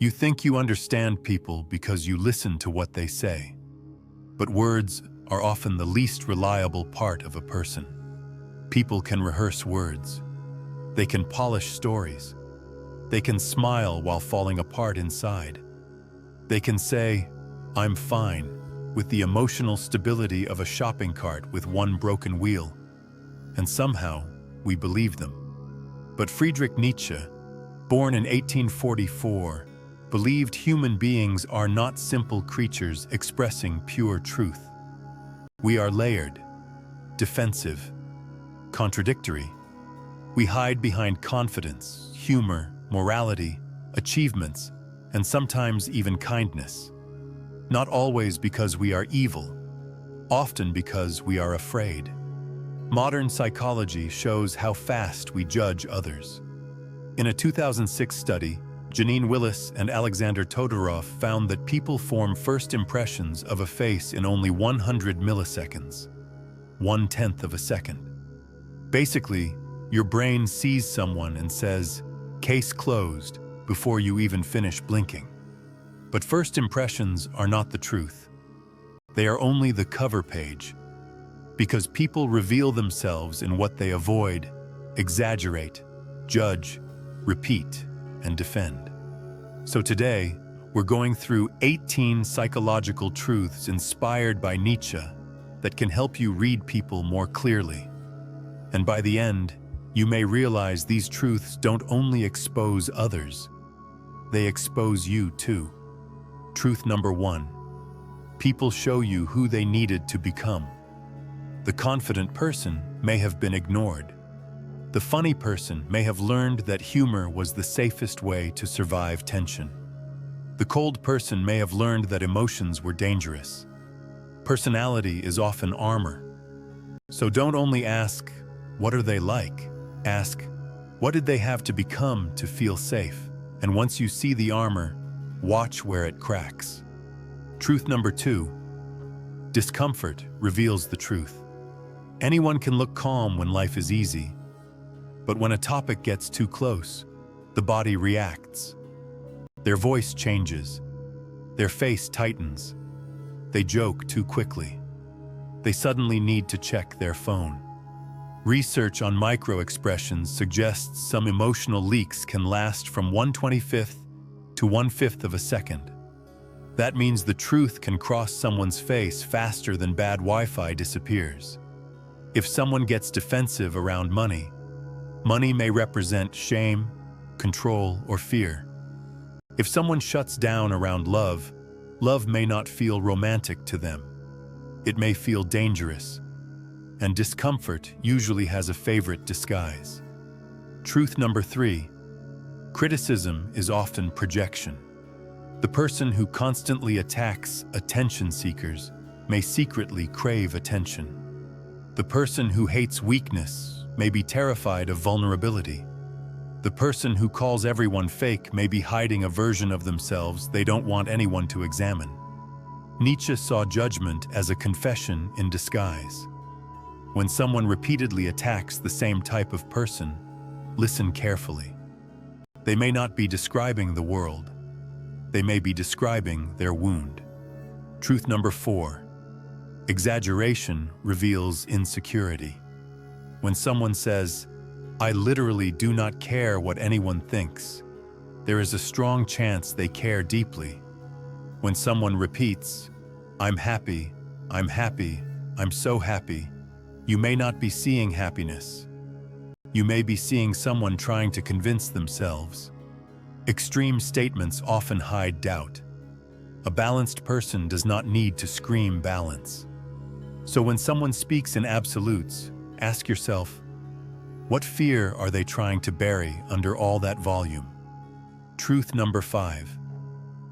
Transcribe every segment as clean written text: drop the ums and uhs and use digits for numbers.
You think you understand people because you listen to what they say. But words are often the least reliable part of a person. People can rehearse words. They can polish stories. They can smile while falling apart inside. They can say, "I'm fine," with the emotional stability of a shopping cart with one broken wheel. And somehow, we believe them. But Friedrich Nietzsche, born in 1844, believed human beings are not simple creatures expressing pure truth. We are layered, defensive, contradictory. We hide behind confidence, humor, morality, achievements, and sometimes even kindness. Not always because we are evil, often because we are afraid. Modern psychology shows how fast we judge others. In a 2006 study, Janine Willis and Alexander Todorov found that people form first impressions of a face in only 100 milliseconds, 1/10 of a second. Basically, your brain sees someone and says, "Case closed," before you even finish blinking. But first impressions are not the truth. They are only the cover page, because people reveal themselves in what they avoid, exaggerate, judge, repeat, and defend. So today, we're going through 18 psychological truths inspired by Nietzsche that can help you read people more clearly. And by the end, you may realize these truths don't only expose others, they expose you too. Truth number 1. People show you who they needed to become. The confident person may have been ignored. The funny person may have learned that humor was the safest way to survive tension. The cold person may have learned that emotions were dangerous. Personality is often armor. So don't only ask, "What are they like?" Ask, "What did they have to become to feel safe?" And once you see the armor, watch where it cracks. Truth number 2. Discomfort reveals the truth. Anyone can look calm when life is easy. But when a topic gets too close, the body reacts. Their voice changes. Their face tightens. They joke too quickly. They suddenly need to check their phone. Research on micro-expressions suggests some emotional leaks can last from 1/25th to 1/5 of a second. That means the truth can cross someone's face faster than bad Wi-Fi disappears. If someone gets defensive around money, money may represent shame, control, or fear. If someone shuts down around love, love may not feel romantic to them. It may feel dangerous. And discomfort usually has a favorite disguise. Truth number 3. Criticism is often projection. The person who constantly attacks attention seekers may secretly crave attention. The person who hates weakness may be terrified of vulnerability. The person who calls everyone fake may be hiding a version of themselves they don't want anyone to examine. Nietzsche saw judgment as a confession in disguise. When someone repeatedly attacks the same type of person, listen carefully. They may not be describing the world. They may be describing their wound. Truth number 4. Exaggeration reveals insecurity. When someone says, "I literally do not care what anyone thinks," there is a strong chance they care deeply. When someone repeats, "I'm happy, I'm happy, I'm so happy," you may not be seeing happiness. You may be seeing someone trying to convince themselves. Extreme statements often hide doubt. A balanced person does not need to scream balance. So when someone speaks in absolutes, ask yourself, what fear are they trying to bury under all that volume? Truth number 5.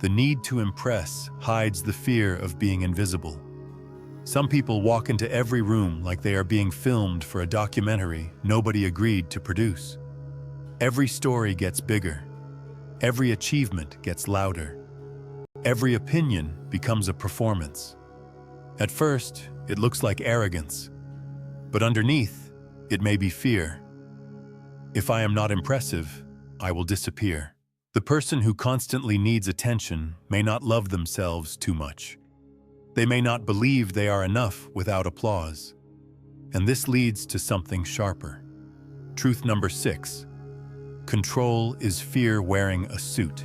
The need to impress hides the fear of being invisible. Some people walk into every room like they are being filmed for a documentary nobody agreed to produce. Every story gets bigger. Every achievement gets louder. Every opinion becomes a performance. At first, it looks like arrogance, but underneath, it may be fear. If I am not impressive, I will disappear. The person who constantly needs attention may not love themselves too much. They may not believe they are enough without applause. And this leads to something sharper. Truth number 6. Control is fear wearing a suit.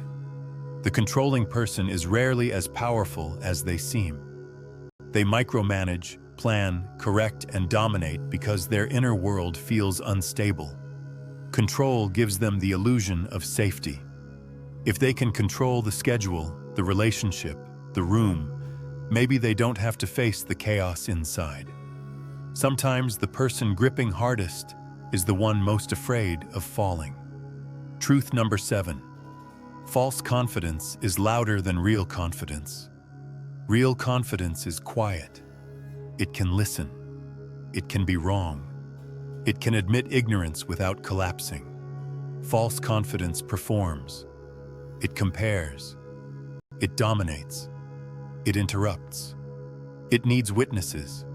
The controlling person is rarely as powerful as they seem. They micromanage, plan, correct, and dominate because their inner world feels unstable. Control gives them the illusion of safety. If they can control the schedule, the relationship, the room, maybe they don't have to face the chaos inside. Sometimes the person gripping hardest is the one most afraid of falling. Truth number 7. False confidence is louder than real confidence. Real confidence is quiet. It can listen. It can be wrong. It can admit ignorance without collapsing. False confidence performs. It compares. It dominates. It interrupts. It needs witnesses.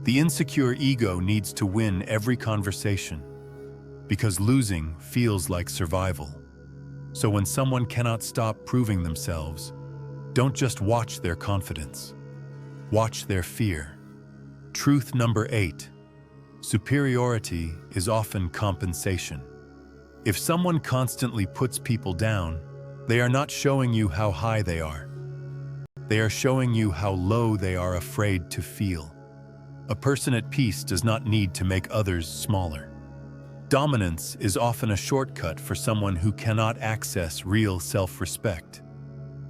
The insecure ego needs to win every conversation because losing feels like survival. So when someone cannot stop proving themselves, don't just watch their confidence. Watch their fear. Truth number 8. Superiority is often compensation. If someone constantly puts people down, they are not showing you how high they are. They are showing you how low they are afraid to feel. A person at peace does not need to make others smaller. Dominance is often a shortcut for someone who cannot access real self-respect.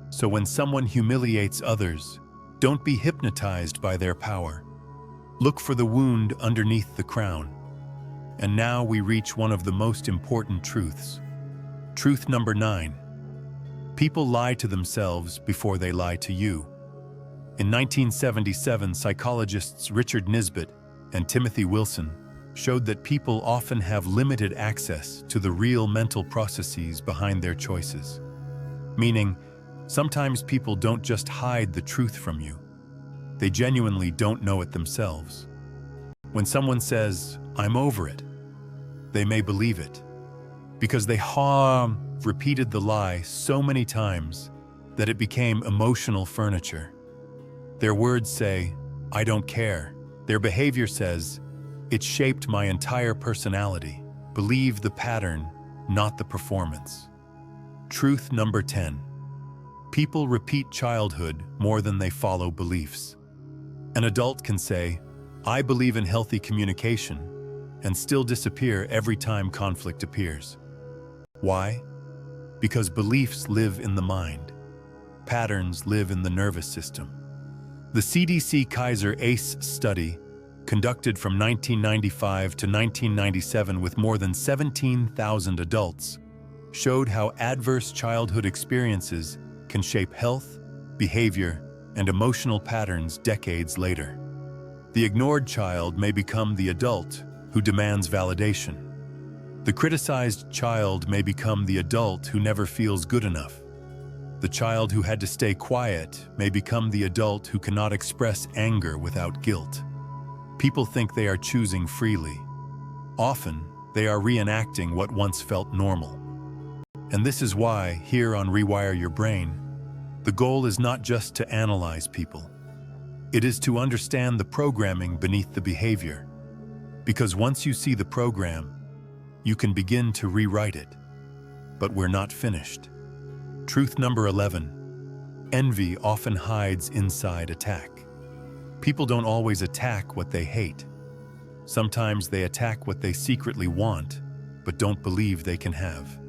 So when someone humiliates others, don't be hypnotized by their power. Look for the wound underneath the crown. And now we reach one of the most important truths. Truth number 9. People lie to themselves before they lie to you. In 1977, psychologists Richard Nietzsche and Timothy Wilson showed that people often have limited access to the real mental processes behind their choices. Meaning, sometimes people don't just hide the truth from you. They genuinely don't know it themselves. When someone says, "I'm over it," they may believe it because they have repeated the lie so many times that it became emotional furniture. Their words say, "I don't care." Their behavior says, "It shaped my entire personality." Believe the pattern, not the performance. Truth number 10. People repeat childhood more than they follow beliefs. An adult can say, "I believe in healthy communication," and still disappear every time conflict appears. Why? Because beliefs live in the mind. Patterns live in the nervous system. The CDC Kaiser ACE study, conducted from 1995 to 1997 with more than 17,000 adults, showed how adverse childhood experiences can shape health, behavior, and emotional patterns decades later. The ignored child may become the adult who demands validation. The criticized child may become the adult who never feels good enough. The child who had to stay quiet may become the adult who cannot express anger without guilt. People think they are choosing freely. Often, they are reenacting what once felt normal. And this is why, here on Rewire Your Brain, the goal is not just to analyze people. It is to understand the programming beneath the behavior. Because once you see the program, you can begin to rewrite it. But we're not finished. Truth number 11. Envy often hides inside attack. People don't always attack what they hate. Sometimes they attack what they secretly want, but don't believe they can have.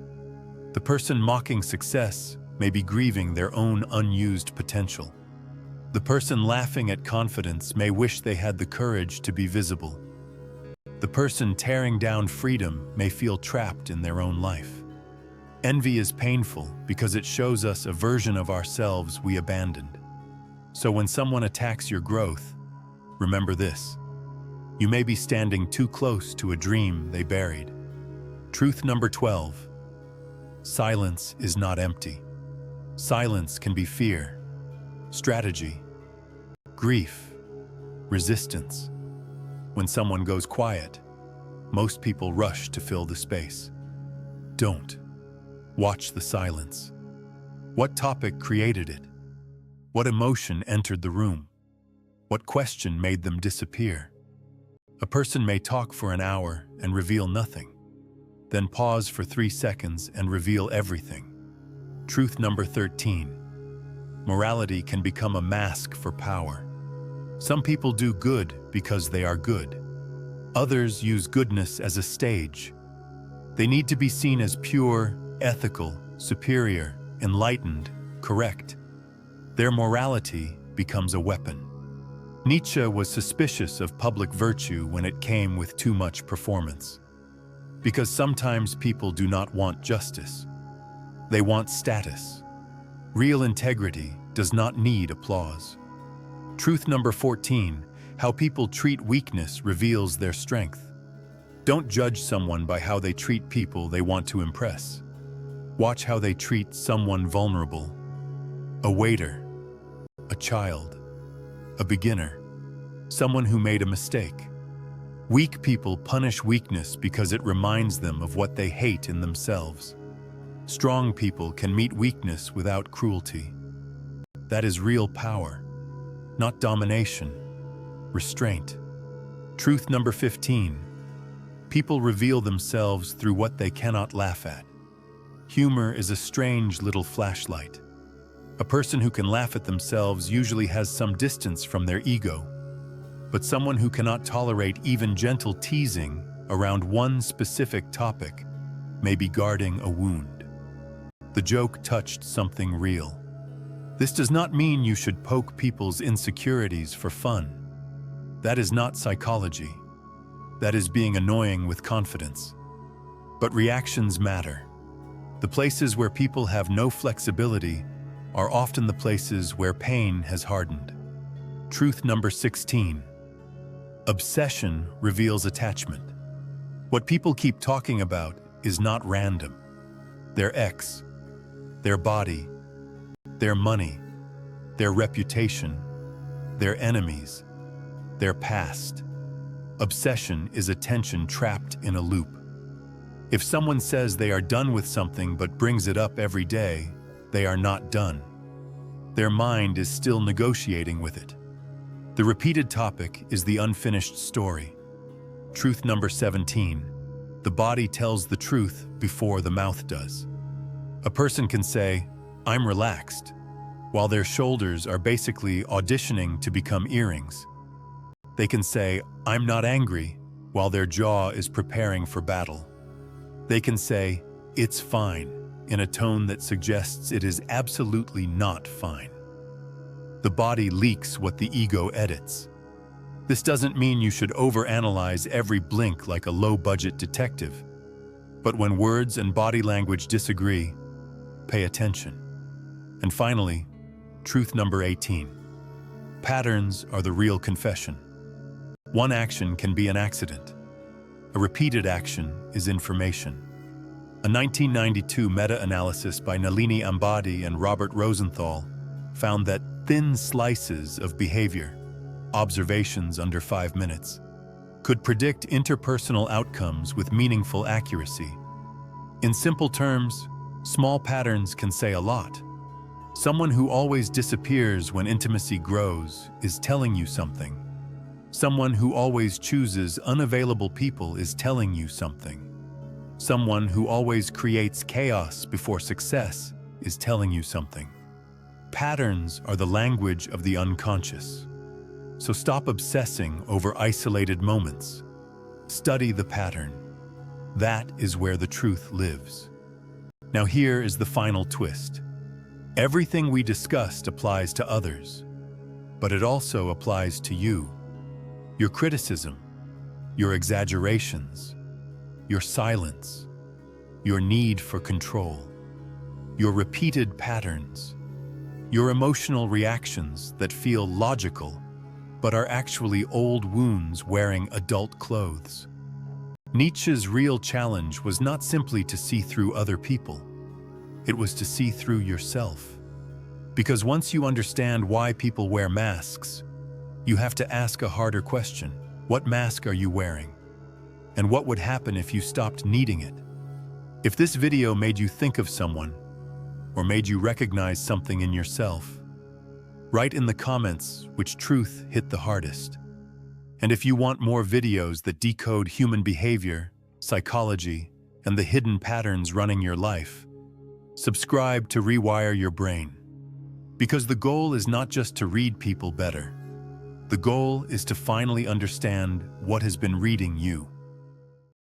The person mocking success may be grieving their own unused potential. The person laughing at confidence may wish they had the courage to be visible. The person tearing down freedom may feel trapped in their own life. Envy is painful because it shows us a version of ourselves we abandoned. So when someone attacks your growth, remember this: you may be standing too close to a dream they buried. Truth number 12. Silence is not empty. Silence can be fear, strategy, grief, resistance. When someone goes quiet, most people rush to fill the space. Don't. Watch the silence. What topic created it? What emotion entered the room? What question made them disappear? A person may talk for an hour and reveal nothing, then pause for 3 seconds and reveal everything. Truth number 13. Morality can become a mask for power. Some people do good because they are good. Others use goodness as a stage. They need to be seen as pure, ethical, superior, enlightened, correct. Their morality becomes a weapon. Nietzsche was suspicious of public virtue when it came with too much performance. Because sometimes people do not want justice. They want status. Real integrity does not need applause. Truth number 14. How people treat weakness reveals their strength. Don't judge someone by how they treat people they want to impress. Watch how they treat someone vulnerable. A waiter, a child, a beginner, someone who made a mistake. Weak people punish weakness because it reminds them of what they hate in themselves. Strong people can meet weakness without cruelty. That is real power, not domination, restraint. Truth number 15. People reveal themselves through what they cannot laugh at. Humor is a strange little flashlight. A person who can laugh at themselves usually has some distance from their ego. But someone who cannot tolerate even gentle teasing around one specific topic may be guarding a wound. The joke touched something real. This does not mean you should poke people's insecurities for fun. That is not psychology. That is being annoying with confidence. But reactions matter. The places where people have no flexibility are often the places where pain has hardened. Truth number 16. Obsession reveals attachment. What people keep talking about is not random. Their ex, their body, their money, their reputation, their enemies, their past. Obsession is attention trapped in a loop. If someone says they are done with something but brings it up every day, they are not done. Their mind is still negotiating with it. The repeated topic is the unfinished story. Truth number 17. The body tells the truth before the mouth does. A person can say, "I'm relaxed," while their shoulders are basically auditioning to become earrings. They can say, "I'm not angry," while their jaw is preparing for battle. They can say, "It's fine," in a tone that suggests it is absolutely not fine. The body leaks what the ego edits. This doesn't mean you should overanalyze every blink like a low-budget detective. But when words and body language disagree, pay attention. And finally, truth number 18. Patterns are the real confession. One action can be an accident. A repeated action is information. A 1992 meta-analysis by Nalini Ambady and Robert Rosenthal found that thin slices of behavior, observations under 5 minutes, could predict interpersonal outcomes with meaningful accuracy. In simple terms, small patterns can say a lot. Someone who always disappears when intimacy grows is telling you something. Someone who always chooses unavailable people is telling you something. Someone who always creates chaos before success is telling you something. Patterns are the language of the unconscious. So stop obsessing over isolated moments. Study the pattern. That is where the truth lives. Now here is the final twist. Everything we discussed applies to others, but it also applies to you. Your criticism, your exaggerations, your silence, your need for control, your repeated patterns, your emotional reactions that feel logical but are actually old wounds wearing adult clothes. Nietzsche's real challenge was not simply to see through other people. It was to see through yourself. Because once you understand why people wear masks, you have to ask a harder question. What mask are you wearing? And what would happen if you stopped needing it? If this video made you think of someone, or made you recognize something in yourself, write in the comments which truth hit the hardest. And if you want more videos that decode human behavior, psychology, and the hidden patterns running your life, subscribe to Rewire Your Brain. Because the goal is not just to read people better. The goal is to finally understand what has been reading you.